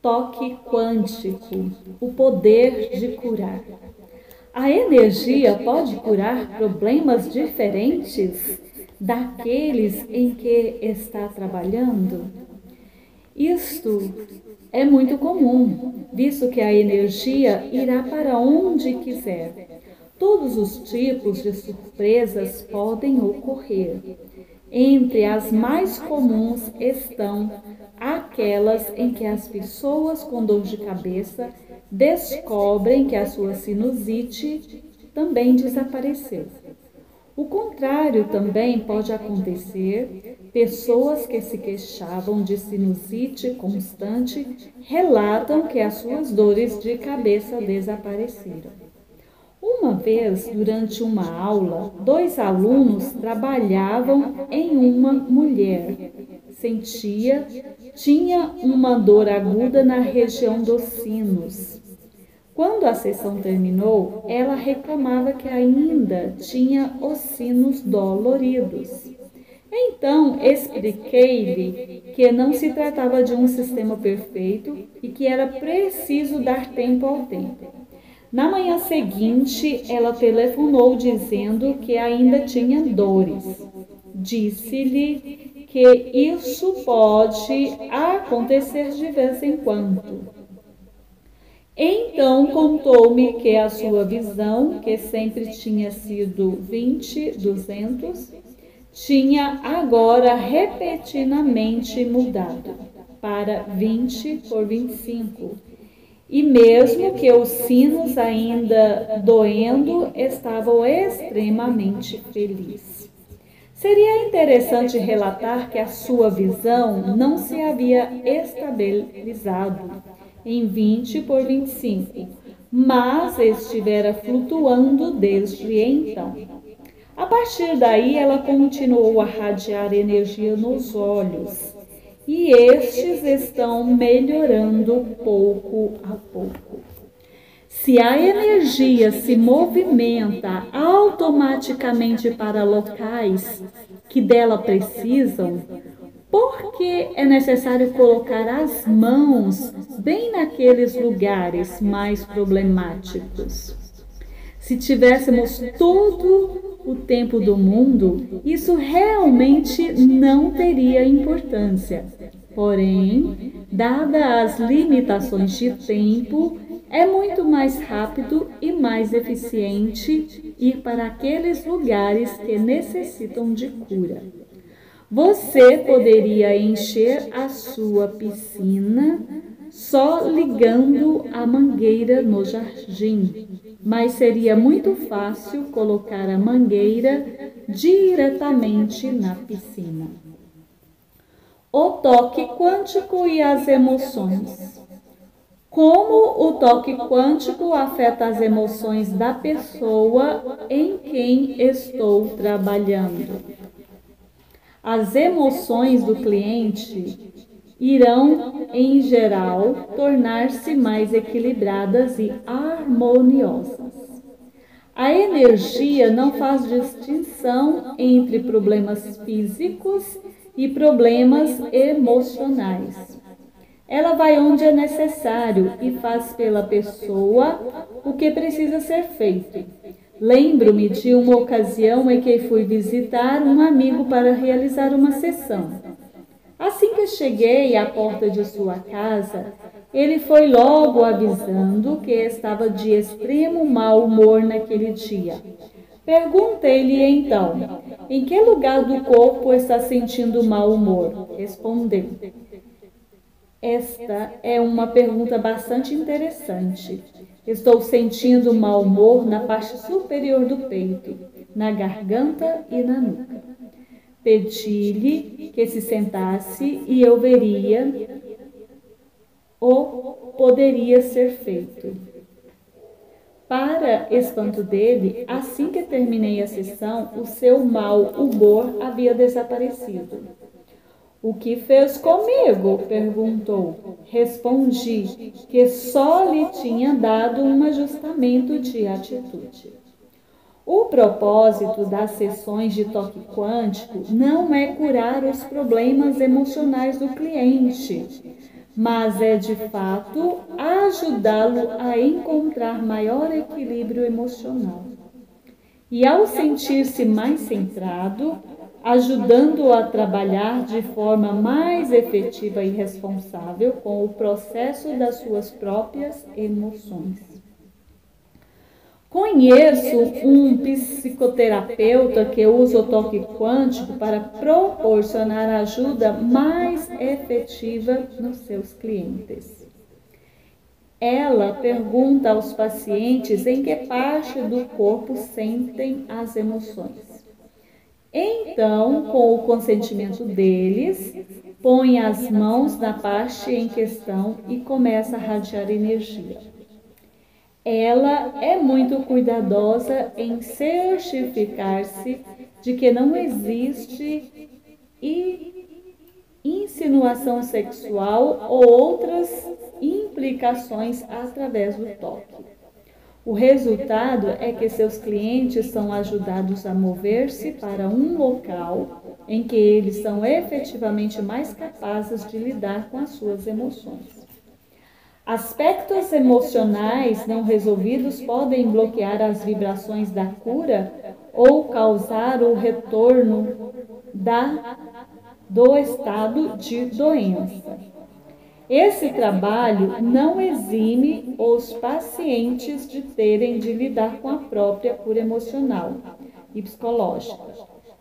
Toque quântico, o poder de curar. A energia pode curar problemas diferentes daqueles em que está trabalhando? Isto é muito comum, visto que a energia irá para onde quiser. Todos os tipos de surpresas podem ocorrer. Entre as mais comuns estão aquelas em que as pessoas com dor de cabeça descobrem que a sua sinusite também desapareceu. O contrário também pode acontecer. Pessoas que se queixavam de sinusite constante relatam que as suas dores de cabeça desapareceram. Uma vez, durante uma aula, 2 alunos trabalhavam em uma mulher. Tinha uma dor aguda na região dos sinos. Quando a sessão terminou, ela reclamava que ainda tinha os sinos doloridos. Então, expliquei-lhe que não se tratava de um sistema perfeito e que era preciso dar tempo ao tempo. Na manhã seguinte, ela telefonou dizendo que ainda tinha dores. Disse-lhe que isso pode acontecer de vez em quando. Então contou-me que a sua visão, que sempre tinha sido 20/200, tinha agora repentinamente mudado para 20/25. E mesmo que os sinos ainda doendo, estavam extremamente felizes. Seria interessante relatar que a sua visão não se havia estabilizado em 20/25, mas estivera flutuando desde então. A partir daí, ela continuou a radiar energia nos olhos, e estes estão melhorando pouco a pouco. Se a energia se movimenta automaticamente para locais que dela precisam, por que é necessário colocar as mãos bem naqueles lugares mais problemáticos? Se tivéssemos todo o tempo do mundo, isso realmente não teria importância. Porém, dadas as limitações de tempo, é muito mais rápido e mais eficiente ir para aqueles lugares que necessitam de cura. Você poderia encher a sua piscina só ligando a mangueira no jardim, mas seria muito fácil colocar a mangueira diretamente na piscina. O toque quântico e as emoções. Como o toque quântico afeta as emoções da pessoa em quem estou trabalhando? As emoções do cliente irão, em geral, tornar-se mais equilibradas e harmoniosas. A energia não faz distinção entre problemas físicos e problemas emocionais. Ela vai onde é necessário e faz pela pessoa o que precisa ser feito. Lembro-me de uma ocasião em que fui visitar um amigo para realizar uma sessão. Assim que cheguei à porta de sua casa, ele foi logo avisando que estava de extremo mau humor naquele dia. Perguntei-lhe então, em que lugar do corpo está sentindo mau humor? Respondeu. Esta é uma pergunta bastante interessante. Estou sentindo mau humor na parte superior do peito, na garganta e na nuca. Pedi-lhe que se sentasse e eu veria o poderia ser feito. Para espanto dele, assim que terminei a sessão, o seu mau humor havia desaparecido. O que fez comigo? Perguntou. Respondi que só lhe tinha dado um ajustamento de atitude. O propósito das sessões de toque quântico não é curar os problemas emocionais do cliente, mas é de fato ajudá-lo a encontrar maior equilíbrio emocional. E ao sentir-se mais centrado, ajudando-o a trabalhar de forma mais efetiva e responsável com o processo das suas próprias emoções. Conheço um psicoterapeuta que usa o toque quântico para proporcionar ajuda mais efetiva nos seus clientes. Ela pergunta aos pacientes em que parte do corpo sentem as emoções. Então, com o consentimento deles, põe as mãos na parte em questão e começa a radiar energia. Ela é muito cuidadosa em certificar-se de que não existe insinuação sexual ou outras implicações através do toque. O resultado é que seus clientes são ajudados a mover-se para um local em que eles são efetivamente mais capazes de lidar com as suas emoções. Aspectos emocionais não resolvidos podem bloquear as vibrações da cura ou causar o retorno do estado de doença. Esse trabalho não exime os pacientes de terem de lidar com a própria cura emocional e psicológica.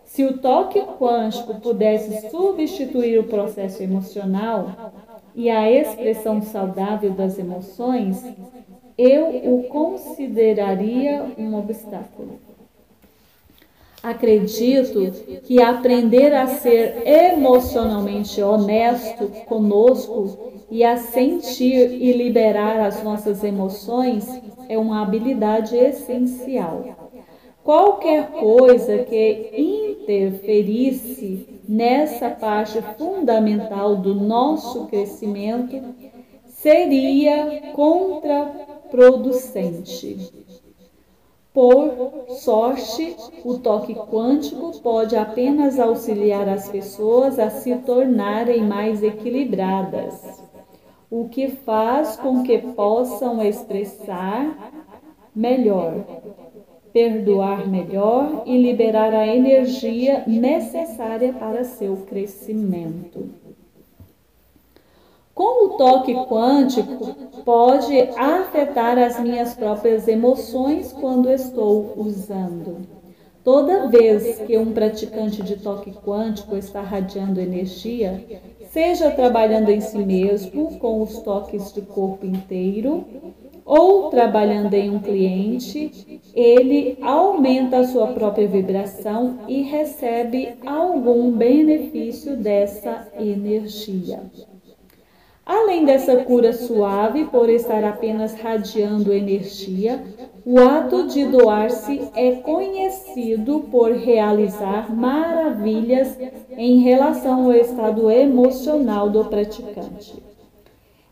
Se o toque quântico pudesse substituir o processo emocional e a expressão saudável das emoções, eu o consideraria um obstáculo. Acredito que aprender a ser emocionalmente honesto conosco e a sentir e liberar as nossas emoções é uma habilidade essencial. Qualquer coisa que interferisse nessa parte fundamental do nosso crescimento seria contraproducente. Por sorte, o toque quântico pode apenas auxiliar as pessoas a se tornarem mais equilibradas, o que faz com que possam expressar melhor, perdoar melhor e liberar a energia necessária para seu crescimento. Com o toque quântico, pode afetar as minhas próprias emoções quando estou usando. Toda vez que um praticante de toque quântico está radiando energia, seja trabalhando em si mesmo com os toques de corpo inteiro, ou trabalhando em um cliente, ele aumenta a sua própria vibração e recebe algum benefício dessa energia. Além dessa cura suave por estar apenas radiando energia, o ato de doar-se é conhecido por realizar maravilhas em relação ao estado emocional do praticante.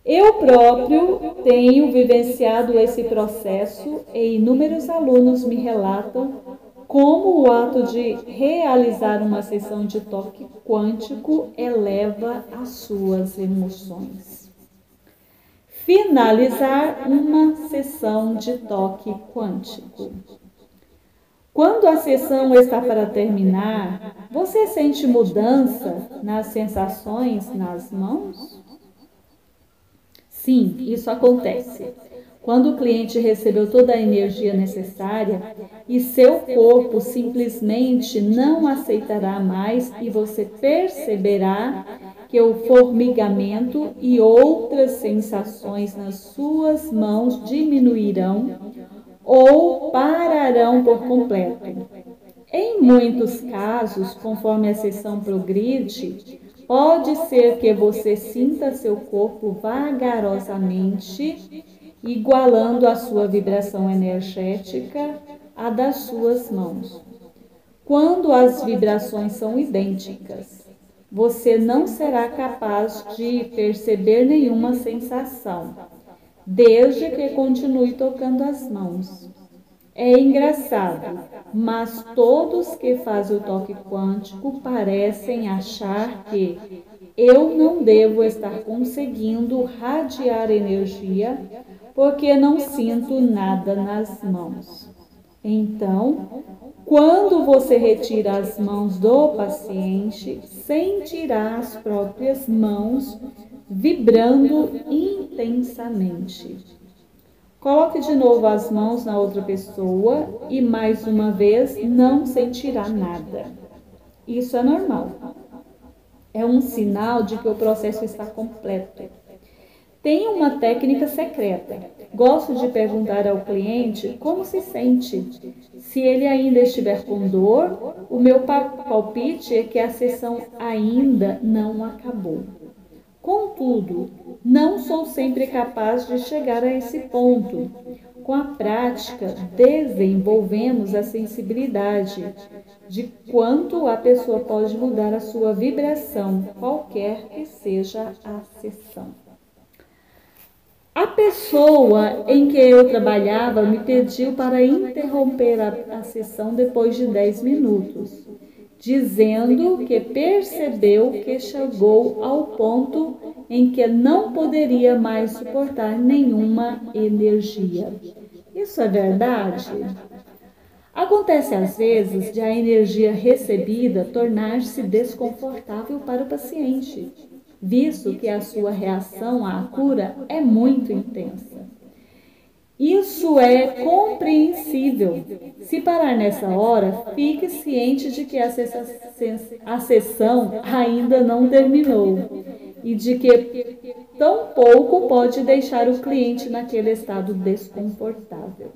Eu próprio tenho vivenciado esse processo e inúmeros alunos me relatam como o ato de realizar uma sessão de toque quântico eleva as suas emoções. Finalizar uma sessão de toque quântico. Quando a sessão está para terminar, você sente mudança nas sensações nas mãos? Sim, isso acontece. Quando o cliente recebeu toda a energia necessária e seu corpo simplesmente não aceitará mais e você perceberá que o formigamento e outras sensações nas suas mãos diminuirão ou pararão por completo. Em muitos casos, conforme a sessão progride, pode ser que você sinta seu corpo vagarosamente igualando a sua vibração energética à das suas mãos. Quando as vibrações são idênticas, você não será capaz de perceber nenhuma sensação, desde que continue tocando as mãos. É engraçado, mas todos que fazem o toque quântico parecem achar que, Eu não devo estar conseguindo radiar energia porque não sinto nada nas mãos. Então, quando você retira as mãos do paciente, sentirá as próprias mãos vibrando intensamente. Coloque de novo as mãos na outra pessoa e mais uma vez não sentirá nada. Isso é normal. É um sinal de que o processo está completo. Tem uma técnica secreta. Gosto de perguntar ao cliente como se sente. Se ele ainda estiver com dor, o meu palpite é que a sessão ainda não acabou. Contudo, não sou sempre capaz de chegar a esse ponto. Com a prática, desenvolvemos a sensibilidade de quanto a pessoa pode mudar a sua vibração, qualquer que seja a sessão. A pessoa em que eu trabalhava me pediu para interromper a sessão depois de 10 minutos, dizendo que percebeu que chegou ao ponto em que não poderia mais suportar nenhuma energia. Isso é verdade? Acontece às vezes de a energia recebida tornar-se desconfortável para o paciente, visto que a sua reação à cura é muito intensa. Isso é compreensível. Se parar nessa hora, fique ciente de que a sessão ainda não terminou e de que tampouco pode deixar o cliente naquele estado desconfortável.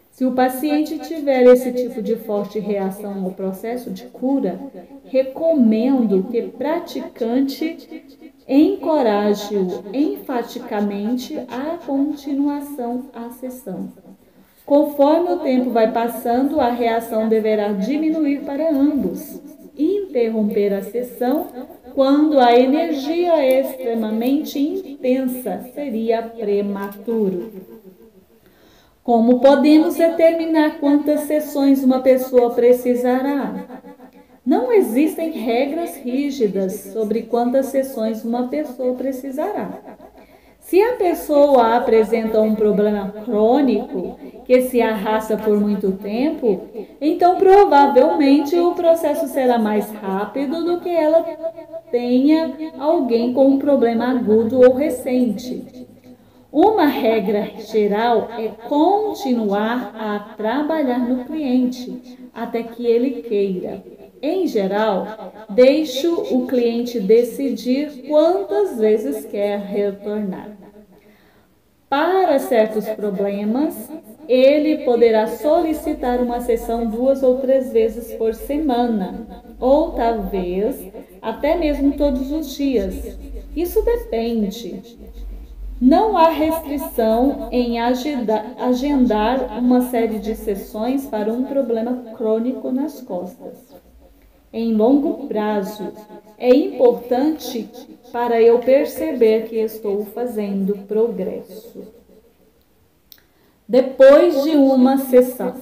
Se o paciente tiver esse tipo de forte reação ao processo de cura, recomendo que o praticante encoraje-o enfaticamente à continuação da sessão. Conforme o tempo vai passando, a reação deverá diminuir para ambos. Interromper a sessão quando a energia é extremamente intensa seria prematuro. Como podemos determinar quantas sessões uma pessoa precisará? Não existem regras rígidas sobre quantas sessões uma pessoa precisará. Se a pessoa apresenta um problema crônico que se arrasta por muito tempo, então provavelmente o processo será mais rápido do que ela tenha alguém com um problema agudo ou recente. Uma regra geral é continuar a trabalhar no cliente até que ele queira. Em geral, deixo o cliente decidir quantas vezes quer retornar. Para certos problemas, ele poderá solicitar uma sessão 2 ou 3 vezes por semana, ou talvez até mesmo todos os dias. Isso depende. Não há restrição em agendar uma série de sessões para um problema crônico nas costas. Em longo prazo, é importante para eu perceber que estou fazendo progresso. Depois de uma sessão,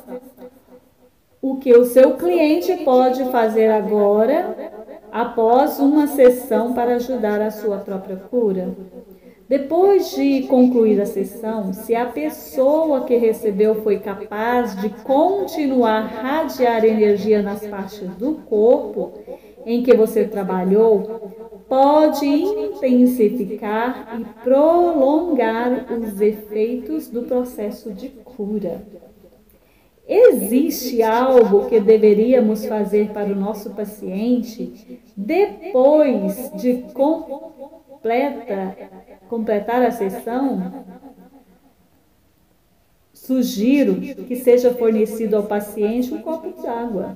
o que o seu cliente pode fazer agora, após uma sessão, para ajudar a sua própria cura? Depois de concluir a sessão, se a pessoa que recebeu foi capaz de continuar a radiar energia nas partes do corpo em que você trabalhou, pode intensificar e prolongar os efeitos do processo de cura. Existe algo que deveríamos fazer para o nosso paciente depois de completar a sessão? Sugiro que seja fornecido ao paciente um copo de água.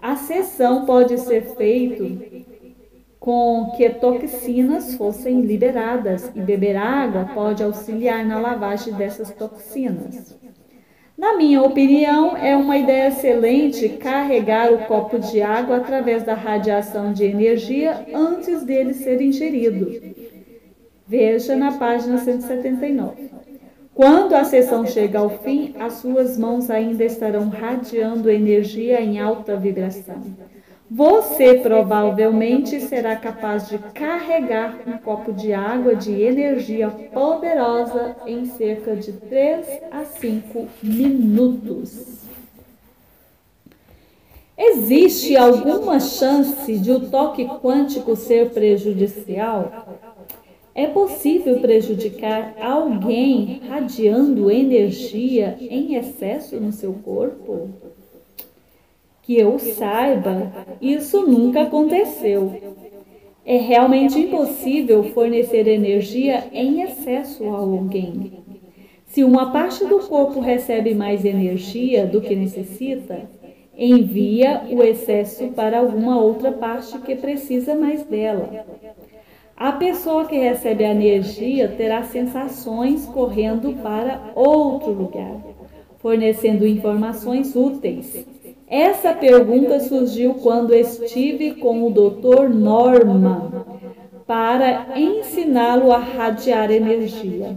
A sessão pode ser feita com que toxinas fossem liberadas e beber água pode auxiliar na lavagem dessas toxinas. Na minha opinião, é uma ideia excelente carregar o copo de água através da radiação de energia antes dele ser ingerido. Veja na página 179. Quando a sessão chega ao fim, as suas mãos ainda estarão radiando energia em alta vibração. Você provavelmente será capaz de carregar um copo de água de energia poderosa em cerca de 3 a 5 minutos. Existe alguma chance de o toque quântico ser prejudicial? É possível prejudicar alguém radiando energia em excesso no seu corpo? Que eu saiba, isso nunca aconteceu. É realmente impossível fornecer energia em excesso a alguém. Se uma parte do corpo recebe mais energia do que necessita, envia o excesso para alguma outra parte que precisa mais dela. A pessoa que recebe a energia terá sensações correndo para outro lugar, fornecendo informações úteis. Essa pergunta surgiu quando estive com o Dr. Norman para ensiná-lo a radiar energia.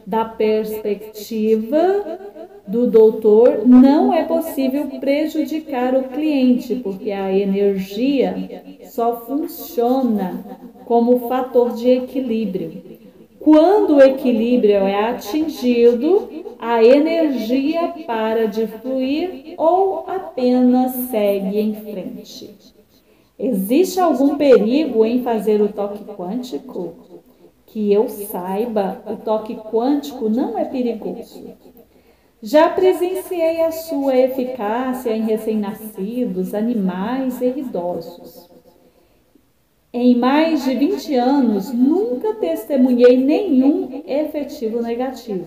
Da perspectiva do doutor, não é possível prejudicar o cliente, porque a energia só funciona como fator de equilíbrio. Quando o equilíbrio é atingido, a energia para de fluir ou apenas segue em frente. Existe algum perigo em fazer o toque quântico? Que eu saiba, o toque quântico não é perigoso. Já presenciei a sua eficácia em recém-nascidos, animais e idosos. Em mais de 20 anos, nunca testemunhei nenhum efetivo negativo.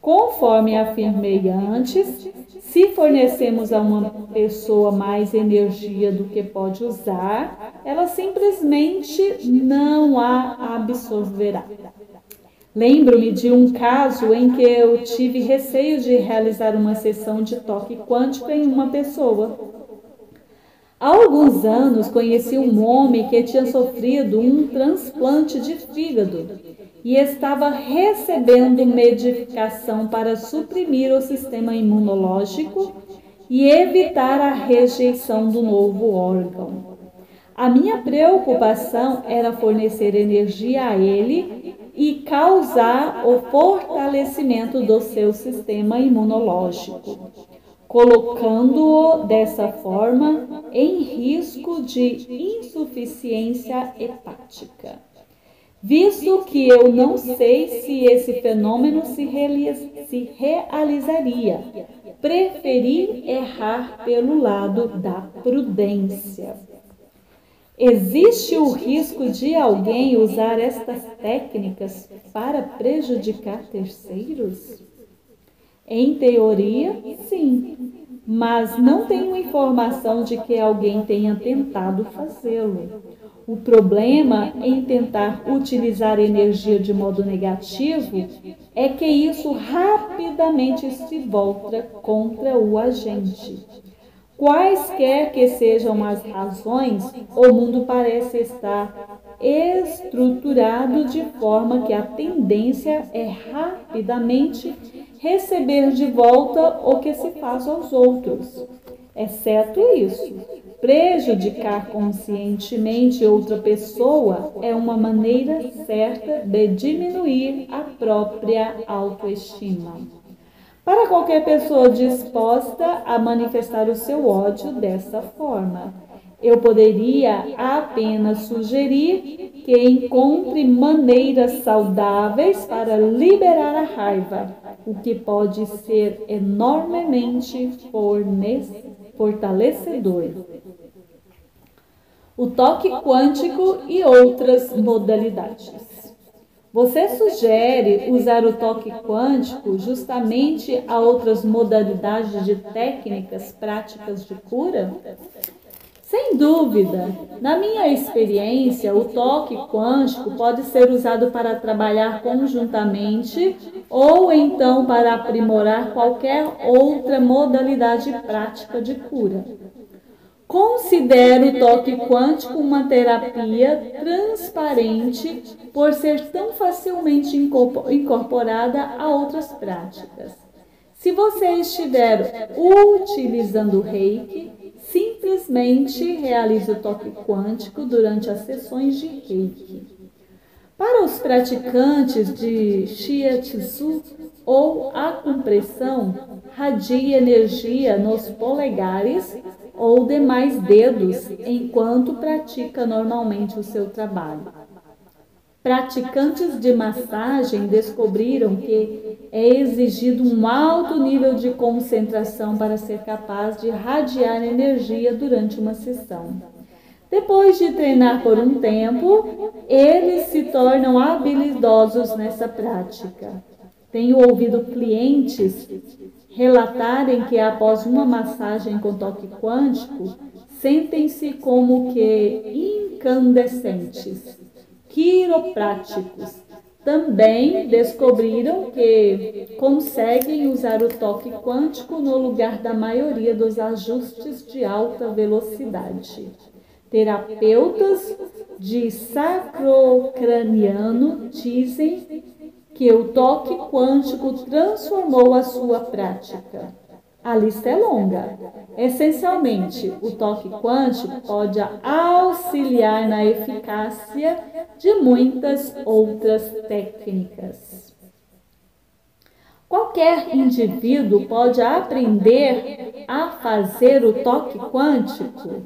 Conforme afirmei antes, se fornecemos a uma pessoa mais energia do que pode usar, ela simplesmente não a absorverá. Lembro-me de um caso em que eu tive receio de realizar uma sessão de toque quântico em uma pessoa. Há alguns anos conheci um homem que tinha sofrido um transplante de fígado e estava recebendo medicação para suprimir o sistema imunológico e evitar a rejeição do novo órgão. A minha preocupação era fornecer energia a ele e causar o fortalecimento do seu sistema imunológico, colocando-o dessa forma em risco de insuficiência hepática. Visto que eu não sei se esse fenômeno se realizaria, preferi errar pelo lado da prudência. Existe o risco de alguém usar estas técnicas para prejudicar terceiros? Em teoria, sim, mas não tenho informação de que alguém tenha tentado fazê-lo. O problema em tentar utilizar energia de modo negativo é que isso rapidamente se volta contra o agente. Quaisquer que sejam as razões, o mundo parece estar estruturado de forma que a tendência é rapidamente receber de volta o que se faz aos outros. Exceto isso, prejudicar conscientemente outra pessoa é uma maneira certa de diminuir a própria autoestima. Para qualquer pessoa disposta a manifestar o seu ódio dessa forma, eu poderia apenas sugerir que encontre maneiras saudáveis para liberar a raiva, o que pode ser enormemente fortalecedor. O toque quântico e outras modalidades. Você sugere usar o toque quântico justamente a outras modalidades de técnicas práticas de cura? Sem dúvida, na minha experiência, o toque quântico pode ser usado para trabalhar conjuntamente ou então para aprimorar qualquer outra modalidade prática de cura. Considero o toque quântico uma terapia transparente por ser tão facilmente incorporada a outras práticas. Se você estiver utilizando o Reiki, simplesmente simplesmente realize o toque quântico durante as sessões de Reiki. Para os praticantes de Shiatsu ou acupressão, radie energia nos polegares ou demais dedos enquanto pratica normalmente o seu trabalho. Praticantes de massagem descobriram que é exigido um alto nível de concentração para ser capaz de radiar energia durante uma sessão. Depois de treinar por um tempo, eles se tornam habilidosos nessa prática. Tenho ouvido clientes relatarem que após uma massagem com toque quântico, sentem-se como que incandescentes. Quiropráticos também descobriram que conseguem usar o toque quântico no lugar da maioria dos ajustes de alta velocidade. Terapeutas de sacrocraniano dizem que o toque quântico transformou a sua prática. A lista é longa. Essencialmente, o toque quântico pode auxiliar na eficácia de muitas outras técnicas. Qualquer indivíduo pode aprender a fazer o toque quântico.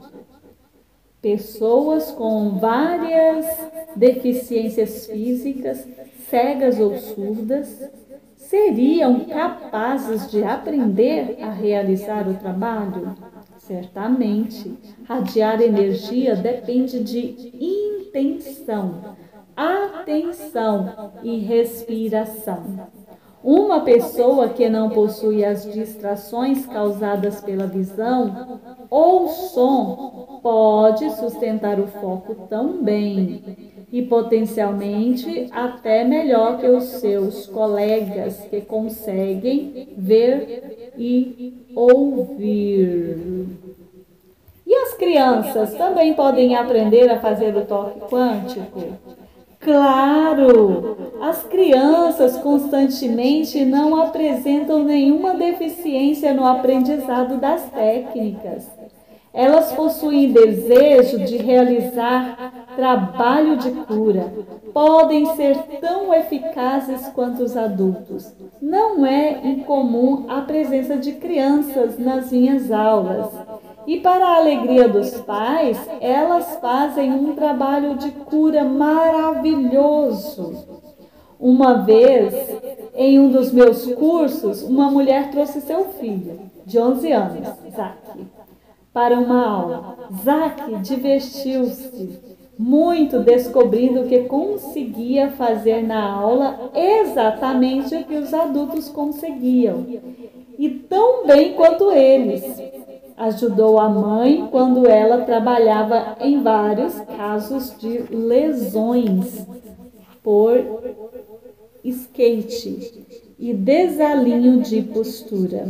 Pessoas com várias deficiências físicas, cegas ou surdas, seriam capazes de aprender a realizar o trabalho? Certamente. Radiar energia depende de intenção, atenção e respiração. Uma pessoa que não possui as distrações causadas pela visão ou som pode sustentar o foco tão bem e potencialmente até melhor que os seus colegas que conseguem ver e ouvir. E as crianças também podem aprender a fazer o toque quântico? Claro! As crianças constantemente não apresentam nenhuma deficiência no aprendizado das técnicas. Elas possuem desejo de realizar trabalho de cura. Podem ser tão eficazes quanto os adultos. Não é incomum a presença de crianças nas minhas aulas. E para a alegria dos pais, elas fazem um trabalho de cura maravilhoso. Uma vez, em um dos meus cursos, uma mulher trouxe seu filho, de 11 anos, Zaki, para uma aula. Zaki divertiu-se muito descobrindo que conseguia fazer na aula exatamente o que os adultos conseguiam, e tão bem quanto eles. Ajudou a mãe quando ela trabalhava em vários casos de lesões por skate e desalinho de postura.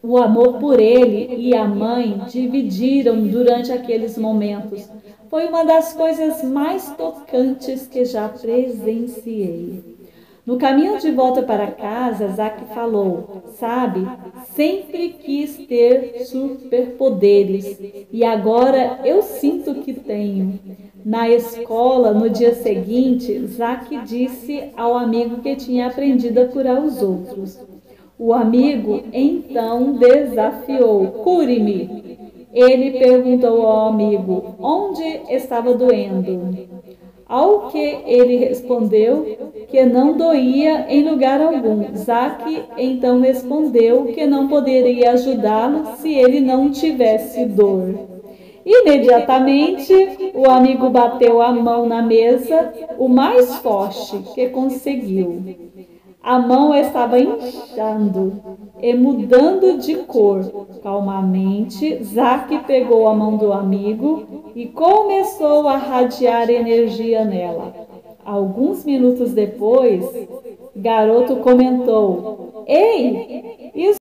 O amor por ele e a mãe dividiram durante aqueles momentos. Foi uma das coisas mais tocantes que já presenciei. No caminho de volta para casa, Zaki falou: sabe, sempre quis ter superpoderes e agora eu sinto que tenho. Na escola, no dia seguinte, Zaki disse ao amigo que tinha aprendido a curar os outros. O amigo então desafiou: cure-me. Ele perguntou ao amigo onde estava doendo. Ao que ele respondeu que não doía em lugar algum. Zaki então respondeu que não poderia ajudá-lo se ele não tivesse dor. Imediatamente, o amigo bateu a mão na mesa o mais forte que conseguiu. A mão estava inchando e mudando de cor. Calmamente, Zaki pegou a mão do amigo e começou a radiar energia nela. Alguns minutos depois, garoto comentou: "Ei, isso